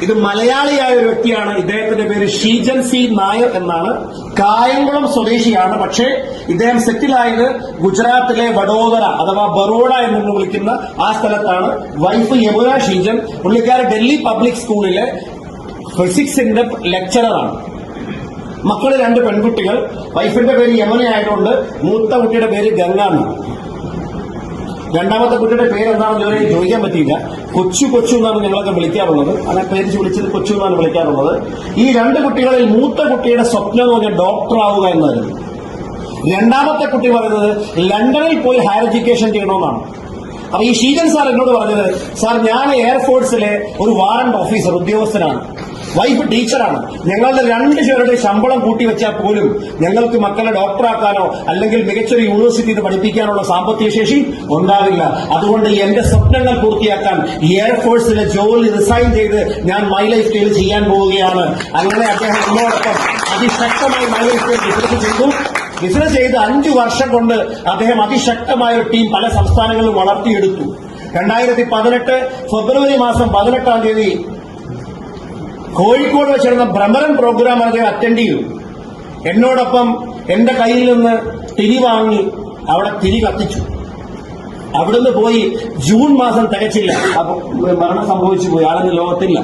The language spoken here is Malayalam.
ഇത് മലയാളിയായ ഒരു വ്യക്തിയാണ്. ഇദ്ദേഹത്തിന്റെ പേര് ഷീജൻ സി നായർ എന്നാണ്. കായംകുളം സ്വദേശിയാണ്. പക്ഷേ ഇദ്ദേഹം സെറ്റിലായത് ഗുജറാത്തിലെ വഡോദര അഥവാ ബറോഡ എന്ന് വിളിക്കുന്ന ആ സ്ഥലത്താണ്. വൈഫ് യമുന ഷീജൻ, പുള്ളിക്കാരൻ ഡൽഹി പബ്ലിക് സ്കൂളിലെ ഫിസിക്സിന്റെ ലെക്ചററാണ്. മക്കള് 2 പെൺകുട്ടികൾ. വൈഫിന്റെ പേര് യമുന ആയതുകൊണ്ട് മൂത്ത കുട്ടിയുടെ പേര് ഗംഗാന്ന്. രണ്ടാമത്തെ കുട്ടിയുടെ പേര് എന്താണെന്ന് ഇതുവരെ ചോദിക്കാൻ പറ്റിയില്ല. കൊച്ചു എന്നാണ് ഞങ്ങളൊക്കെ വിളിക്കാറുള്ളത്. അങ്ങനെ പേര് വിളിച്ചത് കൊച്ചു എന്നാണ് വിളിക്കാറുള്ളത്. ഈ 2 കുട്ടികളിൽ മൂത്ത കുട്ടിയുടെ സ്വപ്നം എന്ന് പറഞ്ഞാൽ ഡോക്ടർ ആവുക എന്നായിരുന്നു. രണ്ടാമത്തെ കുട്ടി പറയുന്നത് ലണ്ടനിൽ പോയി ഹയർ എഡ്യൂക്കേഷൻ ചെയ്യണമെന്നാണ്. അപ്പൊ ഈ ഷീജൻ സാർ എന്നോട് പറഞ്ഞത്, സാർ ഞാൻ എയർഫോഴ്സിലെ ഒരു വാറന്റ് ഓഫീസർ ഉദ്യോഗസ്ഥനാണ്, വൈഫ് ടീച്ചറാണ്. ഞങ്ങളുടെ 2 പേരുടെ ശമ്പളം കൂട്ടിവെച്ചാൽ പോലും ഞങ്ങൾക്ക് മക്കളെ ഡോക്ടറാക്കാനോ അല്ലെങ്കിൽ മികച്ചൊരു യൂണിവേഴ്സിറ്റിയിൽ പഠിപ്പിക്കാനുള്ള സാമ്പത്തിക ശേഷി ഉണ്ടാവില്ല. അതുകൊണ്ട് എന്റെ സ്വപ്നങ്ങൾ പൂർത്തിയാക്കാൻ എയർഫോഴ്സിലെ ജോലി റിസൈൻ ചെയ്ത് ഞാൻ മൈ ലൈഫ് സ്റ്റൈൽ ചെയ്യാൻ പോവുകയാണ്. അങ്ങനെ അദ്ദേഹം എന്നോടൊപ്പം അതിശക്തമായി മൈ ലൈഫ് സ്റ്റൈൽ ബിസിനസ് ചെയ്ത് 5 വർഷം കൊണ്ട് അദ്ദേഹം അതിശക്തമായ ഒരു ടീം പല സംസ്ഥാനങ്ങളിലും വളർത്തിയെടുത്തു. 2018 ഫെബ്രുവരി മാസം 18-ാം തീയതി കോഴിക്കോട് വെച്ചിരുന്ന ഭ്രമരം പ്രോഗ്രാം അദ്ദേഹം അറ്റൻഡ് ചെയ്തു. എന്നോടൊപ്പം എന്റെ കയ്യിൽ നിന്ന് തിരി വാങ്ങി അവിടെ തിരി കത്തിച്ചു. അവിടുന്ന് പോയി ജൂൺ മാസം തികച്ചില്ല, മരണം സംഭവിച്ചു പോയി. ആളെന്ന് ലോകത്തില്ല.